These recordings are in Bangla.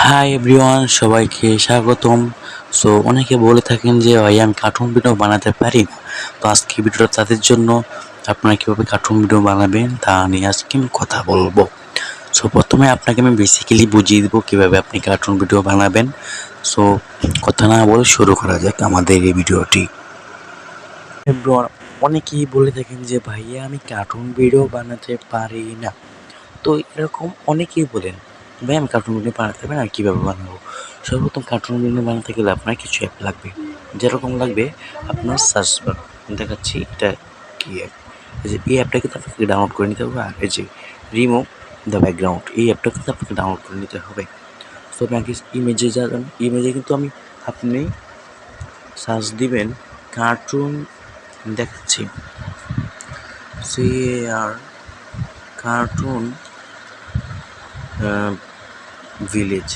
হাই এভরিওয়ান, সবাইকে স্বাগতম। সো অনেকে বলে থাকেন যে ভাই আমি কার্টুন ভিডিও বানাতে পারি না। তো আজকে ভিডিওটা তাদের জন্য। আপনারা কীভাবে কার্টুন ভিডিও বানাবেন তা নিয়ে আজকে আমি কথা বলবো। সো প্রথমে আপনাকে আমি বেসিক্যালি বুঝিয়ে দেবো কীভাবে আপনি কার্টুন ভিডিও বানাবেন। সো কথা না বলে শুরু করা যাক আমাদের এই ভিডিওটি। এভরিওয়ান, অনেকেই বলে থাকেন যে ভাইয়া আমি কার্টুন ভিডিও বানাতে পারি না। তো এরকম অনেকেই বলেন ভাই আমি কার্টুন ভিডিও বানাতে পারি না, কীভাবে বানাবো। সর্বপ্রথম কার্টুন ভিডিও বানাতে গেলে আপনার কিছু অ্যাপ লাগবে। যেরকম লাগবে আপনার সার্চ বার, দেখাচ্ছি এটা কি অ্যাপ। এই যে এই অ্যাপটা কিন্তু আপনাকে ডাউনলোড করে নিতে হবে। আর এই যে রিমুভ দ্য ব্যাকগ্রাউন্ড, এই অ্যাপটা কিন্তু আপনাকে ডাউনলোড করে নিতে হবে। তো আপনাকে ইমেজে যাবেন, ইমেজে কিন্তু আপনি সার্চ দিবেন কার্টুন, দেখাচ্ছি CAR cartoon village,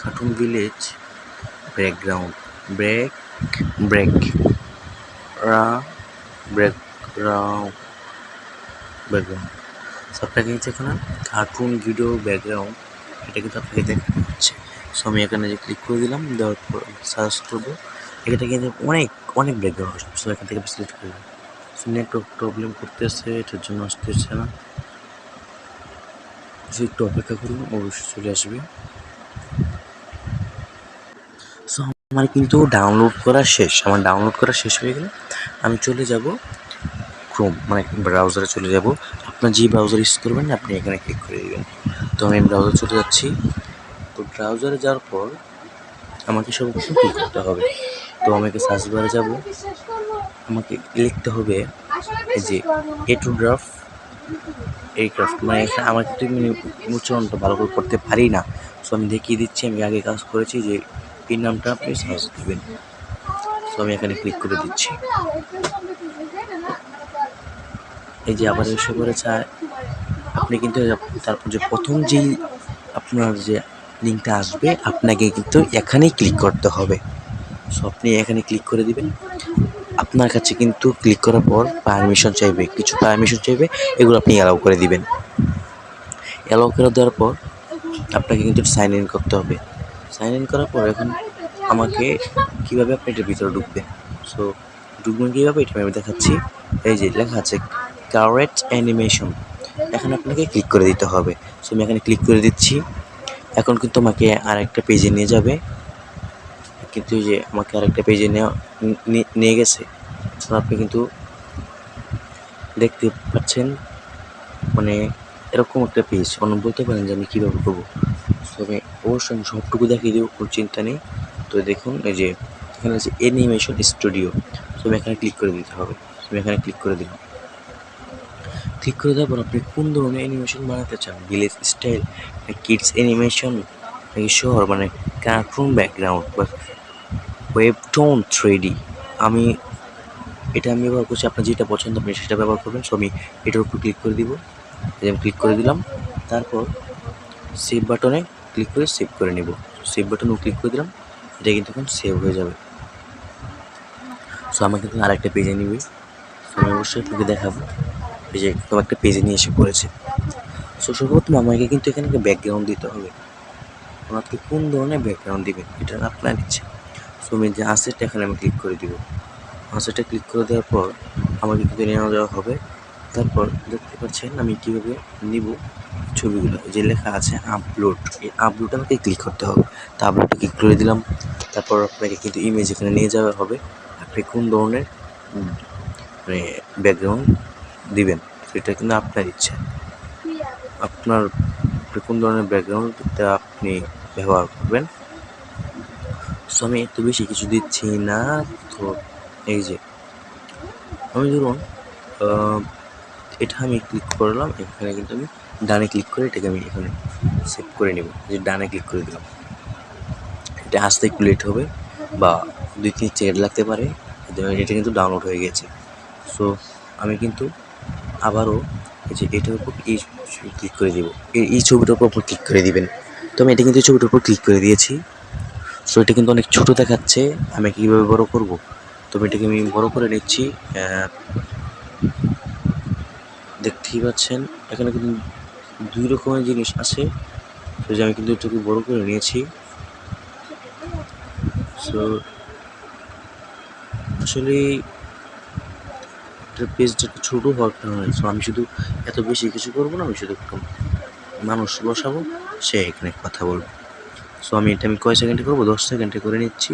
cartoon village background, background আপনাকে কিন্তু এখানে কার্টুন ভিডিও ব্যাকগ্রাউন্ড, এটা কিন্তু আপনাকে দেখানো হচ্ছে। সো আমি এখানে যে ক্লিক করে দিলাম, দেওয়ার পর সার্চ করবো। এটা কিন্তু অনেক ব্যাকগ্রাউন্ড, সো এখান থেকে সিলেক্ট করে দিলাম। সো নেটওয়ার্ক প্রবলেম করতেছে, এটার জন্য আসতেছে না। একটু অপেক্ষা করুন, অবশ্যই চলে আসবে। সো আমার কিন্তু ডাউনলোড করা শেষ হয়ে গেলে আমি চলে যাব ক্রোম, মানে ব্রাউজারে চলে যাব। আপনার যে ব্রাউজার ইউজ করবেন আপনি এখানে ক্লিক করে দেবেন। তো আমি ব্রাউজারে চলে যাচ্ছি। তো ব্রাউজারে যাওয়ার পর আমাকে সর্বপ্রথম কী করতে হবে, তো আমাকে সার্চ বারে যাব, আমাকে লিখতে হবে এই যে এয়ারক্রাফট, মানে এখানে আমার কিন্তু উচ্চারণটা ভালো করে করতে পারি না। সো আমি দেখিয়ে দিচ্ছি, আমি আগে কাজ করেছি যে এই নামটা আপনি সার্চ দেবেন। সো আমি এখানে ক্লিক করে দিচ্ছি। এই যে আবার এসে পড়েছে। আপনি কিন্তু তারপর যে প্রথম যেই আপনার যে লিঙ্কটা আসবে আপনাকে কিন্তু এখানেই ক্লিক করতে হবে। সো আপনি এখানে ক্লিক করে দিবেন। আপনার কাছে কিন্তু ক্লিক করার পর কিছু পারমিশন চাইবে, এগুলো আপনি অ্যালাউ করে দিবেন। অ্যালাউ করে দেওয়ার পর আপনাকে কিন্তু সাইন ইন করতে হবে। সাইন ইন করার পর এখন আমাকে কীভাবে আপনি এটার ভিতরে ঢুকবেন, সো ঢুকবেন কীভাবে এটা আমি দেখাচ্ছি। এই যে লেখা আছে কারেক্ট অ্যানিমেশন, এখানে আপনাকে ক্লিক করে দিতে হবে। সো আমি এখানে ক্লিক করে দিচ্ছি। এখন কিন্তু আমাকে আরেকটা পেজে নিয়ে যাবে, কিন্তু এই যে আমাকে আরেকটা পেজে নিয়ে গেছে। তো আপনি কিন্তু দেখতে পাচ্ছেন, মানে এরকম একটা পেজ। বলতে পারেন যে আমি কীভাবে করবো, তবে অবশ্যই আমি সবটুকু দেখিয়ে দেবো, কোনো চিন্তা নেই। তো দেখুন এই যে এখানে আছে অ্যানিমেশন স্টুডিও, তো আমি এখানে ক্লিক করে দিতে হবে। আমি এখানে ক্লিক করে দিলাম। ক্লিক করে দেওয়ার পর আপনি কোন ধরনের অ্যানিমেশন বানাতে চান, ভিলেজ স্টাইল, কিডস অ্যানিমেশন, নাকি শহর, মানে কার্টুন ব্যাকগ্রাউন্ড বা ওয়েবটোন 3D। আমি ব্যবহার করছি, আপনার যেটা পছন্দ আপনি সেটা ব্যবহার করবেন। সো আমি এটার উপর ক্লিক করে দিব। আমি ক্লিক করে দিলাম। তারপর সেভ বাটনে ক্লিক করে সেভ করে নেব। সেভ বাটনেও ক্লিক করে দিলাম, এটা কিন্তু এখন সেভ হয়ে যাবে। সো আমাকে কিন্তু আরেকটা পেজে নিবে। আমি অবশ্যই আপনাকে দেখাবো। এই যে তোমার একটা পেজে নিয়ে এসে পড়েছে। সো সর্বপ্রথম আমাকে কিন্তু এখানে একটা ব্যাকগ্রাউন্ড দিতে হবে। আপনি কোন ধরনের ব্যাকগ্রাউন্ড দিবেন এটা আপনার ইচ্ছা। সো আমি যে আসেটটা এখানে আমি ক্লিক করে দিব। আসেটটা ক্লিক করে দেওয়ার পর আমাকে কিন্তু নিয়ে যাওয়া হবে। তারপর দেখতে পাচ্ছেন আমি কীভাবে নিব ছবিগুলো, যে লেখা আছে আপলোড, এই আপলোড আমাকে ক্লিক করতে হবে। তো আপলোডে ক্লিক করে দিলাম। তারপর আপনাকে কিন্তু ইমেজ এখানে নিয়ে যাওয়া হবে। আপনি কোন ধরনের মানে ব্যাকগ্রাউন্ড দিবেন সেটা কিন্তু আপনার ইচ্ছা। আপনার কোন ধরনের ব্যাকগ্রাউন্ডটা আপনি ব্যবহার করবেন। সো আমি এত বেশি কিছু দিচ্ছি না। তো এই যে আমি ধরুন এটা আমি ক্লিক করলাম, এখানে কিন্তু আমি ডানে ক্লিক করে এটাকে আমি এখানে সেভ করে নেব। যে ডানে ক্লিক করে দিলাম, এটা আসতে একটু লেট হবে বা 2-3 সেকেন্ড লাগতে পারে। এটা কিন্তু ডাউনলোড হয়ে গেছে। সো আমি কিন্তু আবারও এই যে এটার উপর ক্লিক করে দেবো, এই ছবিটার উপর ক্লিক করে দিবেন। তো আমি এটা কিন্তু এই ছবিটার উপর ক্লিক করে দিয়েছি। সো এটা কিন্তু অনেক ছোটো দেখাচ্ছে, আমি কীভাবে বড় করব। তো এটাকে আমি বড় করে নিচ্ছি। দেখতেই পাচ্ছেন এখানে কিন্তু দুই রকমের জিনিস আছে। তো যে আমি কিন্তু এটাকে বড় করে নিয়েছি। সো আসলে এটার পেজটা একটু ছোটো হওয়ার কারণে সো আমি শুধু এত বেশি কিছু করবো না, আমি শুধু একটু মানুষ বসাবো, সে এখানে কথা বলবে। সো আমি কয় সেকেন্ডে করবো, 10 সেকেন্ডে করে নিচ্ছি।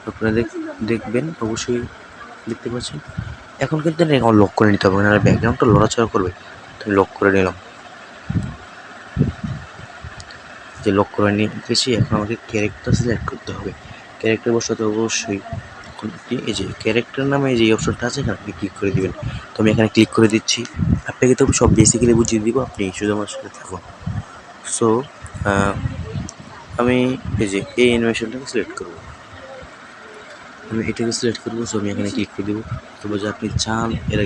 আপনারা দেখবেন অবশ্যই দেখতে পাচ্ছেন। এখন কিন্তু আমার লক করে নিতে হবে, না ব্যাকগ্রাউন্ডটা লড়াচড়া করবে। তো আমি লক করে নিলাম, যে লক করে নিয়েছি। এখন আমাকে ক্যারেক্টার সিলেক্ট করতে হবে। ক্যারেক্টার বসাতে অবশ্যই এখন আপনি এই যে ক্যারেক্টার নামে যে অপশনটা আছে এখানে আপনি ক্লিক করে দিবেন। তো আমি এখানে ক্লিক করে দিচ্ছি। আপনাকে তো সব বেসিক্যালি বুঝিয়ে দিব, আপনি শুধু আমার সাথে থাকুন। সো আমি এই যে এই অ্যানিমেশনটাকে সিলেক্ট করবো, আমি এটাকে সিলেক্ট করবো। সো আমি এখানে ক্লিক করে দেবো। তবে যে আপনি চান এরা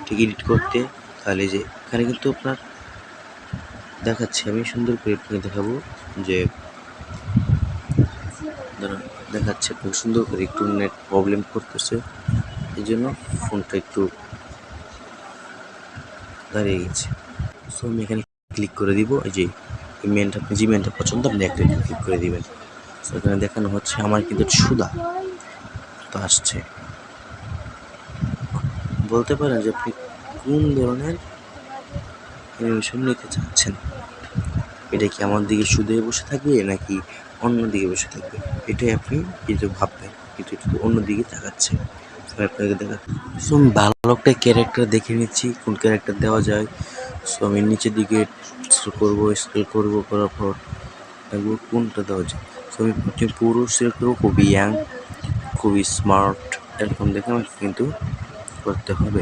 ঠিক এডিট করতে, তাহলে যে এখানে কিন্তু আপনার দেখাচ্ছি, আমি সুন্দর করে আপনাকে দেখাবো যে দেখাচ্ছে আপনাকে সুন্দর করে। একটু নেট প্রবলেম করতেছে, এই জন্য ফোনটা একটু দাঁড়িয়ে গেছে। সো আমি এখানে ক্লিক করে দিব। এই যে মেনটা, আপনি যে মেনটা পছন্দ আপনি একটা ক্লিক করে দিবেন। সো এখানে দেখানো হচ্ছে আমার কিন্তু সুদা তো আসছে। বলতে পারেন যে আপনি কোন ধরনের অ্যানিমেশন নিতে চাচ্ছেন। এটা কি আমার দিকে শুধু বসে থাকবে নাকি অন্য দিকে বসে থাকবে, এটাই আপনি কিন্তু ভাববেন। কিন্তু এটা অন্য দিকে তাকাচ্ছে। আপনাকে দেখা। সো আমি ভালো একটা ক্যারেক্টার দেখে নিচ্ছি কোন ক্যারেক্টার দেওয়া যায়। সো আমি নিচের দিকে স্ক্রল করবো, করার পর দেখবো কোনটা দেওয়া যায়। সো আমি পুরো সিলেক্ট করবো, খুবই ইয়াং, খুবই স্মার্ট, এরকম দেখে আমাকে কিন্তু করতে হবে।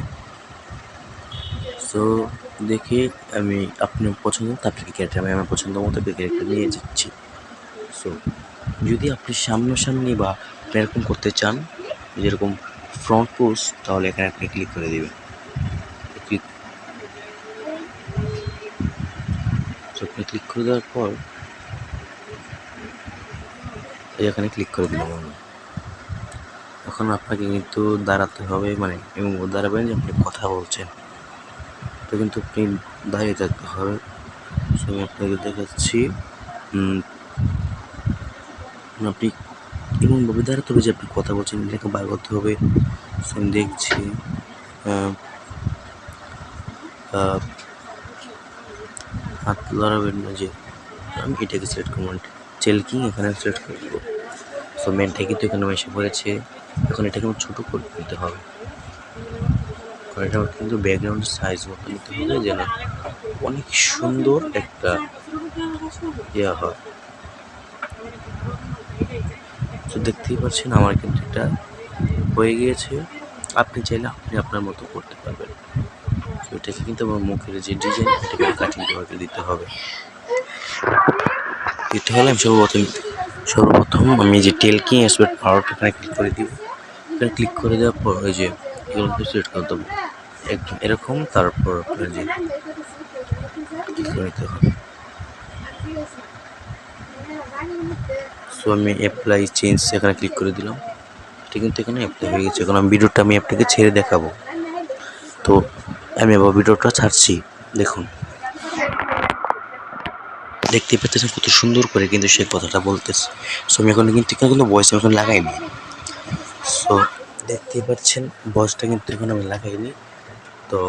সো দেখে আমি আপনার পছন্দ আপনাকে ক্যারেক্টার আমি আমার পছন্দ মতো ক্যারেক্টার নিয়ে যাচ্ছি। সো যদি আপনি সামনাসামনি বা এরকম করতে চান, যেরকম ফ্রন্ট পোজ, তাহলে এখানে আপনি ক্লিক করে দেবেন। আপনি ক্লিক করে দেওয়ার পর এখানে ক্লিক করে দিলাম আমি। এখন আপনাকে কিন্তু দাঁড়াতে হবে, মানে এবং দাঁড়াবেন যে আপনি কথা বলছেন, তো কিন্তু আপনি দাঁড়িয়ে থাকতে হবে। আমি আপনাকে দেখাচ্ছি, আপনি এমনভাবে দাঁড়াতে হবে যে আপনি কথা বলছেন, এটাকে বার করতে হবে। আমি দেখছি হাত লড়াবেন না, যে আমি এটাকে সিলেক্ট করবো, চেলকিং এখানে সিলেক্ট করে দেবো। সো মেনটা কিন্তু এখানে এসে পড়েছে। এখন এটাকে আমার ছোটো করে নিতে হবে, এটা কিন্তু ব্যাকগ্রাউন্ড সাইজ মতো নিতে হবে যেন অনেক সুন্দর একটা ইয়া হয়। তো দেখতেই পাচ্ছেন আমার কিন্তু এটা হয়ে গিয়েছে। আপনি চাইলে আপনি আপনার মতো করতে পারবেন। তো এটাকে কিন্তু আমার মুখের যে ডিজাইন, এটাকে কাটিং করে দিতে হবে। দিতে হলে আমি সর্বপ্রথম আমি যে টেলকিং অ্যাসপেক্ট পাওয়ারটা এখানে ক্লিক করে দিব। এখানে ক্লিক করে দেওয়ার পর ওই যে এগুলোকে সিলেক্ট করে দেবো একদম এরকম। তারপর আপনার যে ক্লিক করে নিতে হবে। সো আমি অ্যাপ্লাই চেঞ্জ এখানে ক্লিক করে দিলাম। এটা কিন্তু এখানে অ্যাপ্লাই হয়ে গেছে। এখন আমি ভিডিওটা আমি আপনাকে ছেড়ে দেখাবো। তো আমি আবার ভিডিওটা ছাড়ছি, দেখুন দেখতে পাচ্ছেন কত সুন্দর করে কিন্তু সে কথাটা বলতেছে। সো আমি এখন কিন্তু ভয়েস এখন লাগাইনি। সো দেখতেই পাচ্ছেন ভয়েসটা কিন্তু এখন আমি লাগাইনি। তো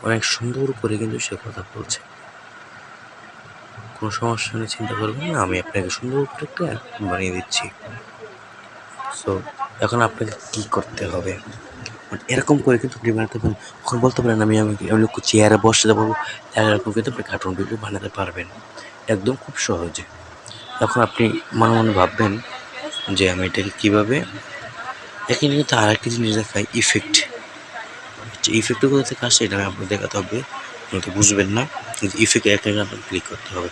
অনেক সুন্দর করে কিন্তু সে কথা বলছে, কোনো সমস্যা নেই, চিন্তা করবেন না, আমি আপনাকে সুন্দর করে একটা বানিয়ে দিচ্ছি। সো এখন আপনাকে কী করতে হবে, এরকম করে কিন্তু আপনি বানাতে পারেন। এখন বলতে পারেন আমি চেয়ারে বসতে পারবো, এরকম কিন্তু আপনি কার্টুন ভিডিও বানাতে পারবেন একদম খুব সহজে। এখন আপনি মনে মনে ভাববেন যে আমি এটাকে কীভাবে, এখানে কিন্তু আর একটা জিনিস দেখায় ইফেক্ট। ইফেক্টটা কোথা থেকে আসে এটা আমি আপনাকে দেখাতে হবে, আপনি তো বুঝবেন না। কিন্তু ইফেক্ট একটা আপনাকে ক্লিক করতে হবে।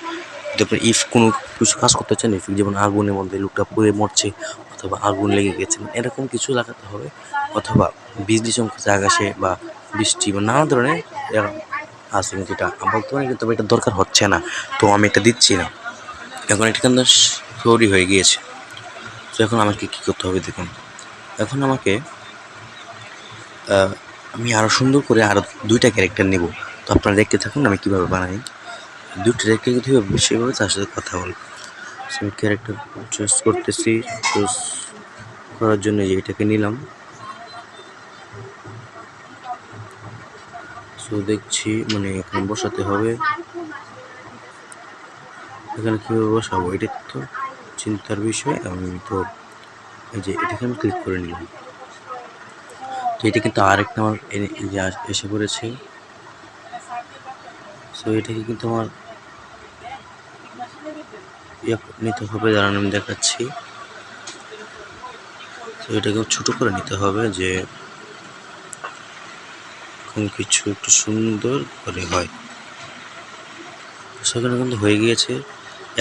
যদি আপনি কোনো কিছু কাজ করতে চান, ইফেক্ট যেমন আগুনের মধ্যে লোকটা পুড়ে মরছে, অথবা আগুন লেগে গেছে, এরকম কিছু লাগাতে হবে। অথবা বিজলি চমকেছে আকাশে, বা বৃষ্টি, বা নানা ধরনের আছে। কিন্তু এটা বলতে পারি, কিন্তু এটা দরকার হচ্ছে না, তো আমি এটা দিচ্ছি না। এখন এটা কিন্তু তৈরি হয়ে গিয়েছে। তো এখন আমাকে কী করতে হবে দেখুন। এখন আমাকে আমি আরও সুন্দর করে আরও 2টা ক্যারেক্টার নেব। তো আপনারা দেখতে থাকুন আমি কীভাবে বানাই। দুটো রেখে কিন্তু সেভাবে তার সাথে কথা বলবো। আমি ক্যারেক্টার চুজ করতেছি, চুজ করার জন্য যে এটাকে নিলাম। সো দেখছি মানে এখানে বসাতে হবে, এখানে কীভাবে বসাবো এটা তো চিন্তার বিষয়। আমি তো এই যে এটাকে আমি ক্লিক করে নিলাম, তো এটা কিন্তু আরেকটা আমার এসে পড়েছে। সো এটাকে কিন্তু আমার নিতে হবে, দাঁড়ান আমি দেখাচ্ছি। তো এটাকে ছোট করে নিতে হবে যে কোনো কিছু একটু সুন্দর করে হয়। সেখানে কিন্তু হয়ে গিয়েছে।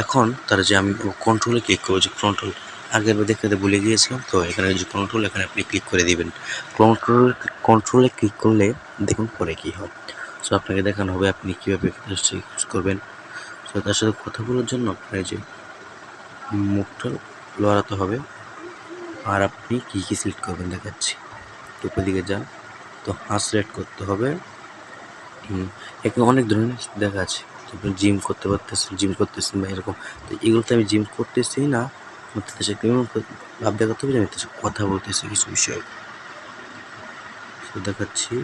এখন তার যে আমি কন্ট্রোলে ক্লিক করবো, যে কন্ট্রোল আগের দেখাতে ভুলে গিয়েছিলাম, তো এখানে যে কন্ট্রোল এখানে আপনি ক্লিক করে দিবেন। কন্ট্রোলে ক্লিক করলে দেখুন পরে কী হয়। সো আপনাকে দেখানো হবে আপনি কীভাবে ইউজ করবেন। সো তার সাথে কথা বলার জন্য আপনার যে মুখটা লড়াতে হবে, আর আপনি কী কী সিলেক্ট করবেন দেখাচ্ছি। উপর দিকে যান, তো হাত সিলেক্ট করতে হবে। এখানে অনেক ধরনের দেখা আছে, আপনি জিম করতে পারতেছেন, জিম করতেছেন বা এরকম। তো এগুলোতে আমি জিম করতেছি না, তাদের সাথে ভাব দেখাতে হবে যে আমি তার সাথে কথা বলতেছি কিছু বিষয়ে। দেখাচ্ছি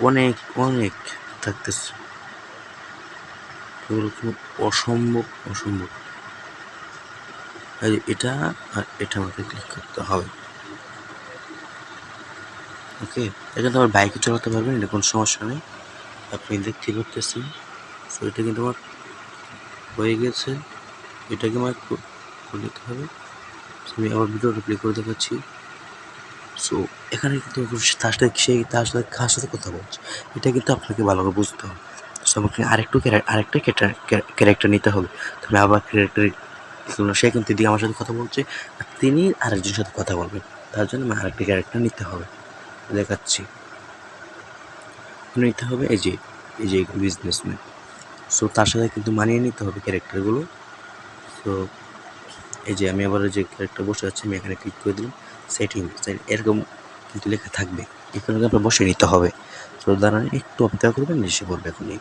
অনেক অনেক থাকতেছে, এগুলো কিন্তু অসম্ভব অসম্ভব। এটা আর এটা আমাকে ক্লিক করতে হবে। ওকে, এখানে আমার বাইকে চালাতে পারবেন, এটা কোনো সমস্যা নেই, আপনি দেখতে পারতেছেন। সো এটা কিন্তু আমার হয়ে গেছে, এটাকে আমার একটু করে নিতে হবে। আমি আবার ভিডিওটা প্লে করে দেখাচ্ছি। সো এখানে কিন্তু তার সাথে কার সাথে কথা বলছে এটা কিন্তু আপনাকে ভালো করে বুঝতে হবে। সো আমাকে আরেকটা ক্যারেক্টার নিতে হবে। তবে আবার ক্যারেক্টার সে কিন্তু দিয়ে আমার সাথে কথা বলছে, আর তিনি আরেকজনের সাথে কথা বলবেন, তার জন্য আমি আরেকটা ক্যারেক্টার নিতে হবে। দেখাচ্ছি নিতে হবে এই যে বিজনেসম্যান। সো তার সাথে কিন্তু মানিয়ে নিতে হবে ক্যারেক্টারগুলো। সো এই যে আমি আবার যে ক্যারেক্টার বসে আছে, আমি এখানে ক্লিক করে দিলাম, সেটিং এরকম কিন্তু লেখা থাকবে, এখানে আপনার বসে নিতে হবে। তো দাঁড়ান একটু অপেক্ষা করবেন, এসে পড়বে এখনই।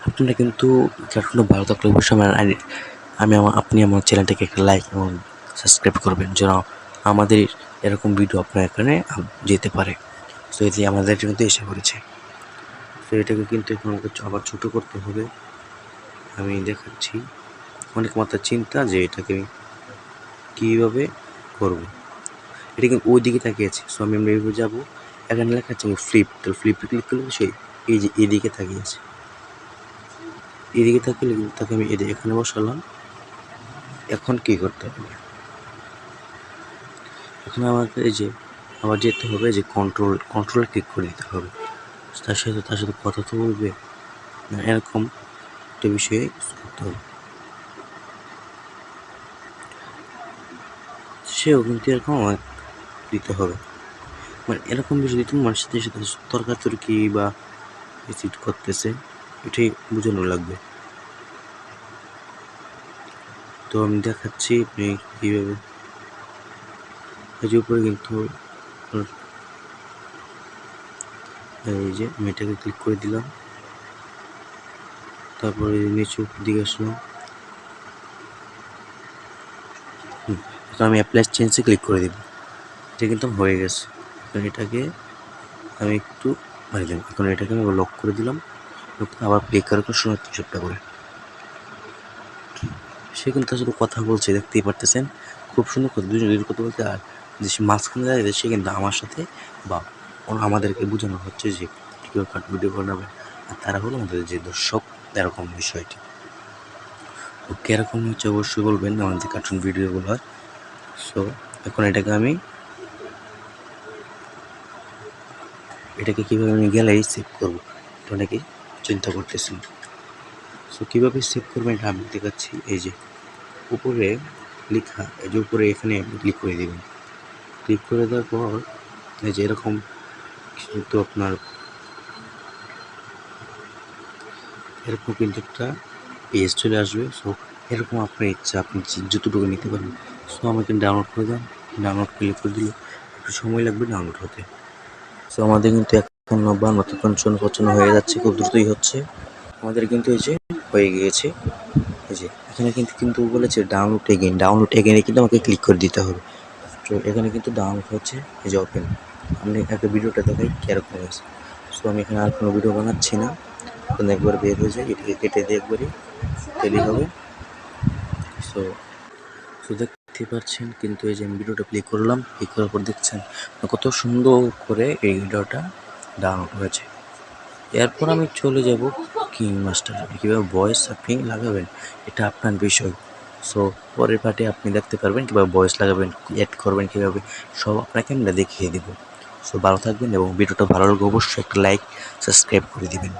আপনারা কিন্তু ক্যারেক্টারটা ভালো থাকলে অবশ্যই আপনি আমার চ্যানেলটাকে একটা লাইক এবং সাবস্ক্রাইব করবেন, যেন আমাদের এরকম ভিডিও আপনার এখানে যেতে পারে। তো এই যে আমাদের কিন্তু এসে পড়েছে। তো এটাকে কিন্তু এখন আবার ছোটো করতে হবে। আমি দেখাচ্ছি, অনেক মাত্রার চিন্তা যে এটাকে কীভাবে করবো। এটা কিন্তু ওই দিকে তাকিয়েছে। সো আমি এইভাবে যাবো, এখানে লেখা আছে ফ্লিপে ক্লিক করলে সেই এই যে এদিকে তাকিয়েছে, এদিকে তাকিয়ে তাকে আমি এখানে বসালাম। এখন কী করতে হবে, এখন আমাকে এই যে আবার যেতে হবে, যে কন্ট্রোলে ক্লিক করে দিতে হবে। তার সাথে কথা তো বলবে না, এরকম একটা বিষয়ে করতে হবে। সেও কিন্তু এরকম আমার দিতে হবে, মানে এরকম বিষয় দিতে মানুষের সাথে তর্কাতর্কি বা ভিজিট করতেছে, এটাই বোঝানো লাগবে। তো আমি দেখাচ্ছি আপনি কীভাবে। এই যে উপরে কিন্তু এই যে আমি এটাকে ক্লিক করে দিলাম, তারপরে নিচে দিকে আসলাম, এখন আমি অ্যাপ্লাই চেঞ্জে ক্লিক করে দিব। এটা কিন্তু হয়ে গেছে। এটাকে আমি একটু দিলাম, এখন এটাকে আমি লক করে দিলাম, আবার প্লে করার সময় 300 করে। সে কিন্তু আসলে কথা বলছে, দেখতেই পারতেছেন, খুব সুন্দর কথা, দুজন কথা বলতে। আর যে সে মাঝখানে দাঁড়িয়ে সে কিন্তু আমার সাথে বা আমাদেরকে বোঝানো হচ্ছে যে কীভাবে কাট ভিডিও বানাবে, আর তারা হলো আমাদের যে দর্শক, এরকম বিষয়টি। তো কীরকম হচ্ছে অবশ্যই বলবেন আমাদের কার্টুন ভিডিওগুলো হয়। সো এখন এটাকে কীভাবে আমি গ্যালারি সেভ করবো এটা অনেকে চিন্তা করতেছি। সো কীভাবে সেভ করবেন এটা আমি দেখাচ্ছি। এই যে উপরে লেখা, এই যে উপরে এখানে আপনি ক্লিক করে দেবেন। ক্লিক করে দেওয়ার পর এই যে এরকম কিন্তু আপনার এরকম কিন্তু একটা পেজ চলে আসবে। সো এরকম আপনার ইচ্ছা, আপনি যতটুকু নিতে পারবেন। সো আমাকে ডাউনলোড করে দেন, ডাউনলোড ক্লিক করে দিলে একটু সময় লাগবে ডাউনলোড হতে। সো আমাদের কিন্তু 55, 52, 55 হয়ে যাচ্ছে, খুব দ্রুতই হচ্ছে। আমাদের কিন্তু এই যে হয়ে গিয়েছে। এই যে এখানে কিন্তু বলেছে ডাউনলোড এগেইনে কিন্তু আমাকে ক্লিক করে দিতে হবে। তো এখানে কিন্তু ডাউনলোড হচ্ছে, এই যে ওপেন। আমি একটা ভিডিওটা দেখাই কীরকম হয়েছে। সো আমি এখানে আর কোনো ভিডিও বানাচ্ছি না, এখন একবার বের হয়ে যায়, এটাকে কেটে দিয়ে একবারই তেলেই হবে। সো দেখতে পাচ্ছেন কিন্তু এই যে আমি ভিডিওটা প্লে করলাম, প্লে করার পর দেখছেন কত সুন্দর করে এই ভিডিওটা ডাউনলোড হয়েছে। এরপর আমি চলে যাব কিং মাস্টার। কীভাবে ভয়েস আপনি লাগাবেন এটা আপনার বিষয়। সো পরের পার্টে আপনি দেখতে পারবেন কীভাবে ভয়েস লাগাবেন, অ্যাড করবেন কীভাবে, সব আপনাকে আমরা দেখিয়ে দেবো। সো ভালো থাকবেন এবং ভিডিওটা ভালো লাগলে অবশ্যই একটা লাইক, সাবস্ক্রাইব করে দিবেন।